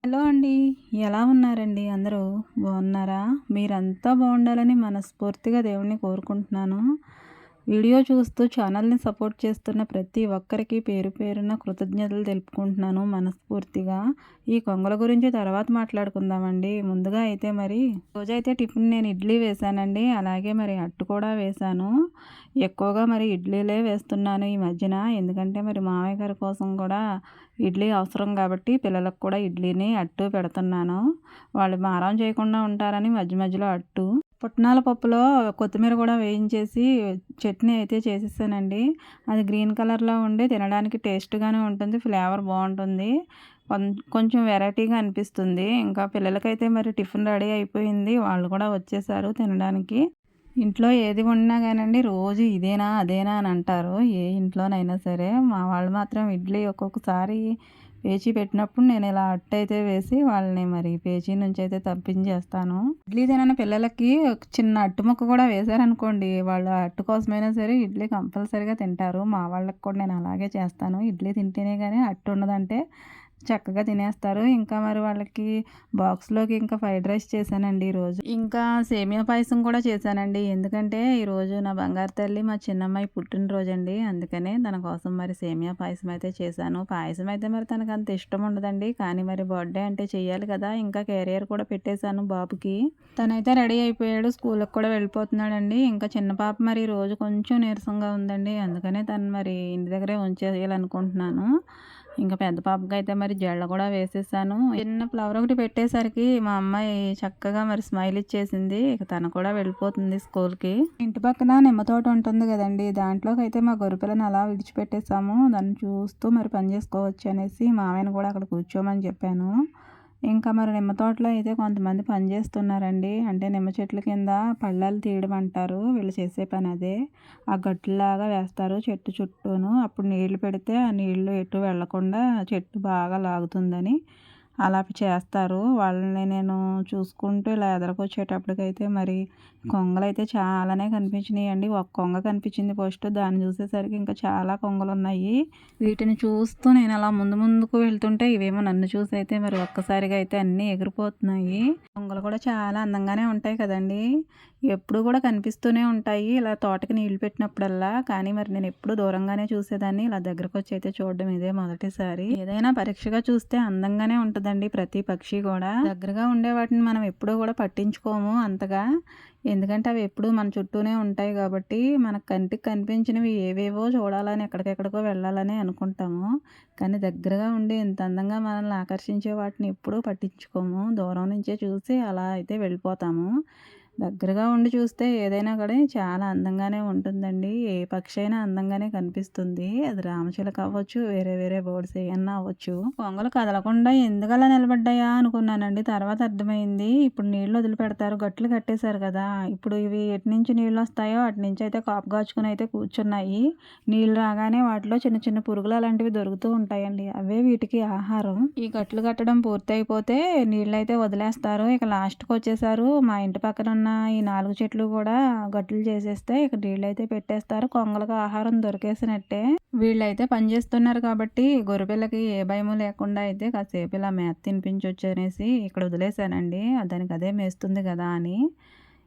Hello అండి. ఎలా ఉన్నారండి అందరూ? బాగున్నారా? మీరంతా బాగుండాలని మనస్ఫూర్తిగా దేవుడిని కోరుకుంటున్నాను. వీడియో చూస్తూ ఛానల్‌ని సపోర్ట్ చేస్తున్న ప్రతి ఒక్కరికి పేరు పేరున కృతజ్ఞతలు తెలుపుకుంటున్నాను మనస్ఫూర్తిగా. ఈ కొంగల గురించి తర్వాత మాట్లాడుకుందామండి. ముందుగా అయితే మరి రోజైతే టిఫిన్ నేను ఇడ్లీ వేశానండి. అలాగే మరి అట్టు కూడా వేశాను. ఎక్కువగా మరి ఇడ్లీలే వేస్తున్నాను ఈ మధ్యన. ఎందుకంటే మరి మామయ్య గారి కోసం కూడా ఇడ్లీ అవసరం కాబట్టి పిల్లలకు కూడా ఇడ్లీని అట్టు పెడుతున్నాను. వాళ్ళు మారం చేయకుండా ఉంటారని మధ్య మధ్యలో అట్టు. పుట్నాల పప్పులో కొత్తిమీర కూడా వేయించేసి చట్నీ అయితే చేసేసానండి. అది గ్రీన్ కలర్‌లో ఉండి తినడానికి టేస్ట్‌గానే ఉంటుంది. ఫ్లేవర్ బావుంటుంది. కొంచెం వెరైటీగా అనిపిస్తుంది. ఇంకా పిల్లలకైతే మరి టిఫిన్ రెడీ అయిపోయింది. వాళ్ళు కూడా వచ్చేసారు తినడానికి. ఇంట్లో ఏది వండినా కానండి రోజు ఇదేనా అదేనా అని అంటారు. ఏ ఇంట్లోనైనా సరే మా వాళ్ళు మాత్రం ఇడ్లీ ఒక్కొక్కసారి పేచీ పెట్టినప్పుడు నేను ఇలా అట్టయితే వేసి వాళ్ళని మరి పేచీ నుంచి అయితే తప్పించేస్తాను. ఇడ్లీ తినని పిల్లలకి ఒక చిన్న అట్టు ముక్క కూడా వేశారనుకోండి, వాళ్ళు అట్టు కోసమైనా సరే ఇడ్లీ కంపల్సరీగా తింటారు. మా వాళ్ళకి కూడా నేను అలాగే చేస్తాను. ఇడ్లీ తింటేనే కానీ అట్టు ఉండదంటే చక్కగా తినేస్తారు. ఇంకా మరి వాళ్ళకి బాక్స్‌లోకి ఇంకా ఫ్రైడ్ రైస్ చేశానండి ఈరోజు. ఇంకా సేమియా పాయసం కూడా చేశానండి. ఎందుకంటే ఈరోజు నా బంగారు తల్లి మా చిన్నమ్మాయి పుట్టినరోజండి. అందుకనే తన కోసం మరి సేమియా పాయసం అయితే చేశాను. పాయసం అయితే మరి తనకంత ఇష్టం ఉండదండి. కానీ మరి బర్త్‌డే అంటే చెయ్యాలి కదా! ఇంకా క్యారియర్ కూడా పెట్టేశాను బాబుకి. తనైతే రెడీ అయిపోయాడు. స్కూల్‌కి కూడా వెళ్ళిపోతున్నాడండి. ఇంకా చిన్న పాప మరి ఈరోజు కొంచెం నీరసంగా ఉందండి. అందుకనే తను మరి ఇంటి దగ్గరే ఉంచేయాలనుకుంటున్నాను. ఇంకా పెద్ద పాపకైతే మరి జడ కూడా వేసేసాను. చిన్న ఫ్లవర్ ఒకటి పెట్టేసరికి మా అమ్మాయి చక్కగా మరి స్మైల్ ఇచ్చేసింది. ఇక తను కూడా వెళ్ళిపోతుంది స్కూల్‌కి. ఇంటి పక్కన నిమ్మ తోట ఉంటుంది కదండీ! దాంట్లోకైతే మా గొర్రెపిల్లని అలా విడిచిపెట్టేసాము. దాన్ని చూస్తూ మరి పని చేసుకోవచ్చు అనేసి మామయ్యని కూడా అక్కడ కూర్చోమని చెప్పాను. ఇంకా మరి నిమ్మ తోటలో అయితే కొంతమంది పని చేస్తున్నారండి. అంటే నిమ్మ చెట్ల కింద పళ్ళాలు తీయడం అంటారు. వీళ్ళు చేసే పని అదే. ఆ గట్టులాగా వేస్తారు చెట్టు చుట్టూను. అప్పుడు నీళ్లు పెడితే ఆ నీళ్లు ఎటు వెళ్ళకుండా చెట్టు బాగా లాగుతుందని అలా చేస్తారు. వాళ్ళని నేను చూసుకుంటూ ఇలా ఎదరకొచ్చేటప్పటికైతే మరి కొంగలైతే చాలానే కనిపించినాయండి. ఒక కొంగ కనిపించింది ఫస్ట్. దాన్ని చూసేసరికి ఇంకా చాలా కొంగలున్నాయి. వీటిని చూస్తూ నేను అలా ముందు ముందుకు వెళ్తుంటే ఇవేమో నన్ను చూసైతే మరి ఒక్కసారిగా అయితే అన్నీ ఎగిరిపోతున్నాయి. కొంగలు కూడా చాలా అందంగానే ఉంటాయి కదండీ! ఎప్పుడు కూడా కనిపిస్తూనే ఉంటాయి ఇలా తోటకి నీళ్లు పెట్టినప్పుడల్లా. కానీ మరి నేను ఎప్పుడు దూరంగానే చూసేదాన్ని. ఇలా దగ్గరకొచ్చి అయితే చూడడం ఇదే మొదటిసారి. ఏదైనా పరీక్షగా చూస్తే అందంగానే ఉంటుందండి ప్రతి పక్షి కూడా. దగ్గరగా ఉండే వాటిని మనం ఎప్పుడూ కూడా పట్టించుకోము అంతగా. ఎందుకంటే అవి ఎప్పుడూ మన చుట్టూనే ఉంటాయి కాబట్టి మనకు కంటికి కనిపించినవి ఏవేవో చూడాలని ఎక్కడికెక్కడికో వెళ్ళాలని అనుకుంటాము. కానీ దగ్గరగా ఉండి ఇంత అందంగా మనల్ని ఆకర్షించే వాటిని ఎప్పుడూ పట్టించుకోము. దూరం నుంచే చూసి అలా అయితే వెళ్ళిపోతాము. దగ్గరగా ఉండి చూస్తే ఏదైనా కూడా చాలా అందంగానే ఉంటుందండి. ఏ పక్షి అయినా అందంగానే కనిపిస్తుంది. అది రామచిలక అవ్వచ్చు, వేరే వేరే బర్డ్స్ ఏయన్నా అవ్వచ్చు. కొంగలు కదలకుండా ఎందుకలా నిలబడ్డాయా అనుకున్నానండి. తర్వాత అర్థమైంది. ఇప్పుడు నీళ్ళు వదిలిపెడతారు. గట్లు కట్టేశారు కదా! ఇప్పుడు ఇవి ఎటు నుంచి నీళ్ళు వస్తాయో అటు నుంచి అయితే కాపు కాచుకుని అయితే కూర్చున్నాయి. నీళ్ళు రాగానే వాటిలో చిన్న చిన్న పురుగులు అలాంటివి దొరుకుతూ ఉంటాయండి. అవే వీటికి ఆహారం. ఈ గట్లు కట్టడం పూర్తయిపోతే నీళ్ళైతే వదిలేస్తారు. ఇక లాస్ట్‌కి వచ్చేసారు. మా ఇంటి పక్కన ఉన్న ఈ 4 చెట్లు కూడా గట్లు చేసేస్తే ఇక నీళ్ళైతే పెట్టేస్తారు. కొంగలకు ఆహారం దొరికేసినట్టే. వీళ్ళైతే పని చేస్తున్నారు కాబట్టి గొర్రెపిల్లకి ఏ భయము లేకుండా అయితే కాసేపు ఇలా మేత తినిపించొచ్చు అనేసి ఇక్కడ వదిలేసానండి. దానికి అదే మేస్తుంది కదా అని.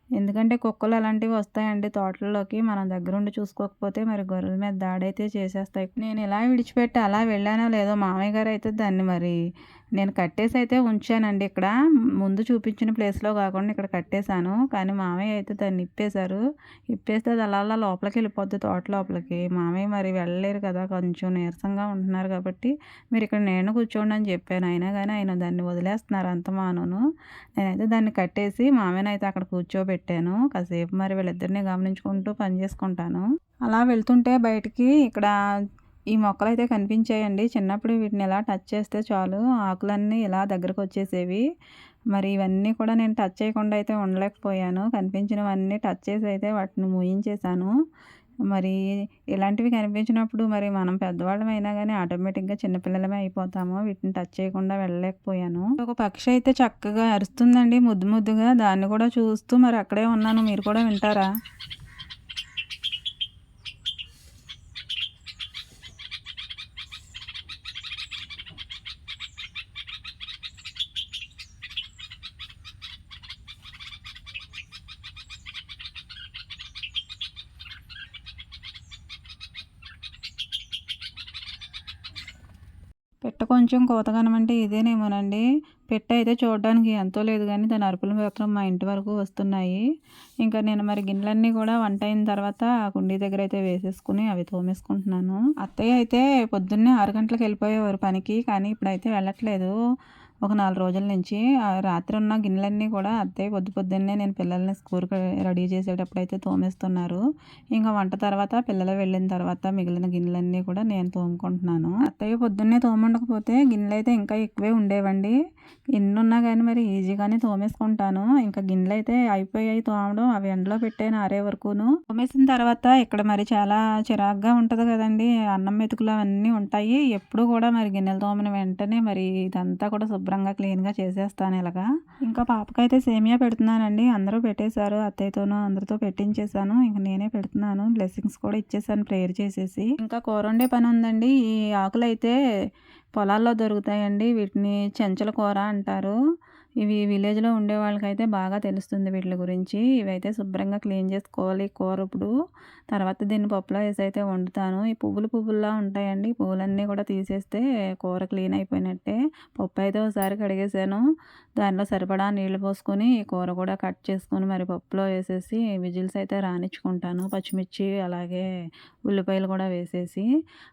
ఎందుకంటే కుక్కలు అలాంటివి వస్తాయండి తోటల్లోకి. మనం దగ్గరుండి చూసుకోకపోతే మరి గొర్రెల మీద దాడైతే చేసేస్తాయి. నేను ఇలా విడిచిపెట్టి అలా వెళ్ళానో లేదో మామయ్య గారు అయితే దాన్ని మరి నేను కట్టేసి అయితే ఉంచానండి ఇక్కడ. ముందు చూపించిన ప్లేస్‌లో కాకుండా ఇక్కడ కట్టేశాను. కానీ మామయ్య అయితే దాన్ని ఇప్పేశారు. ఇప్పేస్తే అది అలా అలా లోపలికి వెళ్ళిపోద్ది తోట లోపలికి. మామయ్య మరి వెళ్ళలేరు కదా! కొంచెం నీరసంగా ఉంటున్నారు కాబట్టి మీరు ఇక్కడ నీడన కూర్చోండి అని చెప్పాను. అయినా కానీ ఆయన దాన్ని వదిలేస్తున్నారు అంతమానును. నేనైతే దాన్ని కట్టేసి మామయ్యనైతే అక్కడ కూర్చోబెట్టాను. కాసేపు మరి వీళ్ళిద్దరిని గమనించుకుంటూ పని చేసుకుంటాను. అలా వెళ్తుంటే బయటికి ఇక్కడ ఈ మొక్కలైతే కనిపించాయండి. చిన్నప్పుడు వీటిని ఇలా టచ్ చేస్తే చాలు ఆకులన్నీ ఇలా దగ్గరకొచ్చేసేవి. మరి ఇవన్నీ కూడా నేను టచ్ చేయకుండా అయితే ఉండలేకపోయాను. కనిపించినవన్నీ టచ్ చేసి అయితే వాటిని మూయించేశాను. మరి ఇలాంటివి కనిపించినప్పుడు మరి మనం పెద్దవాళ్ళమైనా గానీ ఆటోమేటిక్‌గా చిన్నపిల్లలమే అయిపోతాము. వీటిని టచ్ చేయకుండా వెళ్ళలేకపోయాను. ఒక పక్షి అయితే చక్కగా అరుస్తుందండి ముద్దు ముద్దుగా. దాన్ని కూడా చూస్తూ మరి అక్కడే ఉన్నాను. మీరు కూడా వింటారా? పిట్ట కొంచెం కూతగనమంటే ఇదేనేమోనండి. పిట్ట అయితే చూడడానికి ఎంతో లేదు కానీ దాని అరుపులు మాత్రం మా ఇంటి వరకు వస్తున్నాయి. ఇంకా నేను మరి గిన్నెలన్నీ కూడా వంట అయిన తర్వాత కుండీ దగ్గర అయితే వేసేసుకుని అవి తోమేసుకుంటున్నాను. అత్తయ్య అయితే పొద్దున్నే 6 గంటలకు వెళ్ళిపోయేవారు పనికి. కానీ ఇప్పుడైతే వెళ్ళట్లేదు. ఒక 4 రోజుల నుంచి రాత్రి ఉన్న గిన్నెలన్నీ కూడా అత్తయ్య పొద్దున్నే నేను పిల్లల్ని స్కూల్‌కి రెడీ చేసేటప్పుడైతే తోమేస్తున్నారు. ఇంకా వంట తర్వాత పిల్లలు వెళ్ళిన తర్వాత మిగిలిన గిన్నెలన్నీ కూడా నేను తోముకుంటున్నాను. అత్తయ్య పొద్దున్నే తోముండకపోతే గిన్నెలైతే ఇంకా ఎక్కువే ఉండేవండి. ఎన్నున్నా కానీ మరి ఈజీగానే తోమేసుకుంటాను. ఇంకా గిన్నెలైతే అయిపోయాయి తోమడం. అవి ఎండలో పెట్టాను ఆరే వరకును. తోమేసిన తర్వాత ఇక్కడ మరి చాలా చిరాకుగా ఉంటది కదండీ! అన్నం మెతుకులు అవన్నీ ఉంటాయి. ఎప్పుడు కూడా మరి గిన్నెలు తోమిన వెంటనే మరి ఇదంతా కూడా శుభ్రంగా క్లీన్‌గా చేసేస్తాను ఇలాగా. ఇంకా పాపకైతే సేమియా పెడుతున్నానండి. అందరూ పెట్టేశారు. అత్తయ్యతోనూ అందరితో పెట్టించేసాను. ఇంక నేనే పెడుతున్నాను. బ్లెస్సింగ్స్ కూడా ఇచ్చేసాను ప్రేయర్ చేసేసి. ఇంకా కూర వండే పని ఉందండి. ఈ ఆకులైతే పొలాల్లో దొరుకుతాయండి. వీటిని చెంచల కూర అంటారు. ఇవి విలేజ్‌లో ఉండే వాళ్ళకైతే బాగా తెలుస్తుంది వీట్లి గురించి. ఇవైతే శుభ్రంగా క్లీన్ చేసుకోవాలి కూర ఇప్పుడు. తర్వాత దీన్ని పప్పులో వేసి అయితే వండుతాను. ఈ పువ్వుల్లా ఉంటాయండి. పువ్వులన్నీ కూడా తీసేస్తే కూర క్లీన్ అయిపోయినట్టే. పప్పు అయితే ఒకసారి కడిగేసాను. దానిలో సరిపడా నీళ్లు పోసుకొని కూర కూడా కట్ చేసుకొని మరి పప్పులో వేసేసి విజిల్స్ అయితే రానిచ్చుకుంటాను. పచ్చిమిర్చి అలాగే ఉల్లిపాయలు కూడా వేసేసి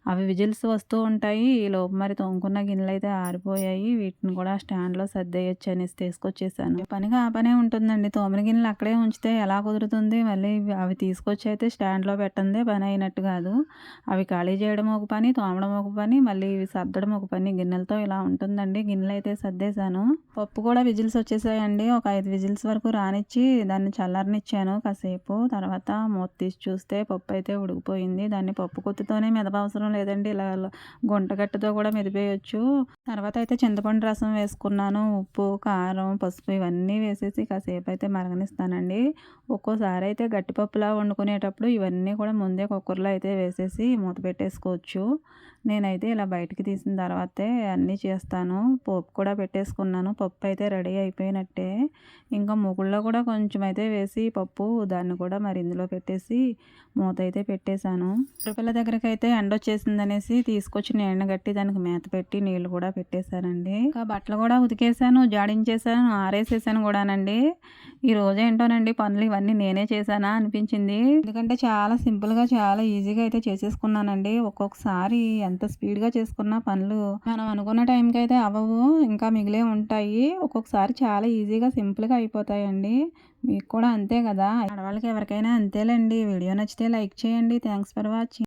అవి విజిల్స్ వస్తూ ఉంటాయి. ఈలోపు మరి తోముకున్న గిన్నెలైతే ఆరిపోయాయి. వీటిని కూడా స్టాండ్‌లో సర్దేయొచ్చు అనేసి తీసుకొచ్చేసాను. పనిగా ఆ పనే ఉంటుందండి. తోమిన గిన్నెలు అక్కడే ఉంచితే ఎలా కుదురుతుంది? మళ్ళీ అవి తీసుకొచ్చి అయితే స్టాండ్‌లో పెట్టందే పని అయినట్టు కాదు. అవి ఖాళీ చేయడం ఒక పని, తోమడం ఒక పని, మళ్ళీ ఇవి సర్దడం ఒక పని. గిన్నెలతో ఇలా ఉంటుందండి. గిన్నెలైతే సర్దేశాను. పప్పు కూడా విజిల్స్ వచ్చేసాయండి. ఒక 5 విజిల్స్ వరకు రానిచ్చి దాన్ని చల్లారనిచ్చాను కాసేపు. తర్వాత మూత తీసి చూస్తే పప్పు అయితే ఉడికిపోయింది. దాన్ని పప్పు కొత్తుతోనే మెదపవసరం లేదండి. ఇలా గుంటగట్టెతో కూడా మెదిపేయొచ్చు. తర్వాత అయితే చింతపండు రసం వేసుకున్నాను. ఉప్పు, కారం, పసుపు ఇవన్నీ వేసేసి కాసేపు అయితే మరగనిస్తానండి. ఒక్కోసారి అయితే గట్టిపప్పులా వండుకునేటప్పుడు ఇవన్నీ కూడా ముందే కుక్కర్‌లో అయితే వేసేసి మూత పెట్టేసుకోవచ్చు. నేనైతే ఇలా బయటికి తీసిన తర్వాతే అన్నీ చేస్తాను. పోపు కూడా పెట్టేసుకున్నాను. పప్పు అయితే రెడీ అయిపోయినట్టే. ఇంకా మూకుడులో కూడా కొంచెం అయితే వేసి పప్పు దాన్ని కూడా మరి ఇందులో పెట్టేసి మూత అయితే పెట్టేశాను. పిల్ల దగ్గరకైతే ఎండొచ్చేసిందనేసి తీసుకొచ్చి ఎండగట్టి దానికి మేత పెట్టి నీళ్లు కూడా పెట్టేశానండి. ఇంకా బట్టలు కూడా ఉతికేసాను, జాడించేసాను, ఆరేసేసాను కూడానండి. ఈ రోజు ఏంటోనండి పనులు ఇవన్నీ నేనే చేశానా అనిపించింది. ఎందుకంటే చాలా సింపుల్‌గా చాలా ఈజీగా అయితే చేసేసుకున్నానండి. ఒక్కొక్కసారి ఎంత స్పీడ్‌గా చేసుకున్న పనులు మనం అనుకున్న టైంకి అయితే అవ్వవు. ఇంకా మిగిలే ఉంటాయి. ఒక్కొక్కసారి చాలా ఈజీగా సింపుల్‌గా అయిపోతాయండి. మీకు కూడా అంతే కదా! ఆడవాళ్ళకి ఎవరికైనా అంతేలేండి. వీడియో నచ్చితే లైక్ చేయండి. Thanks for watching.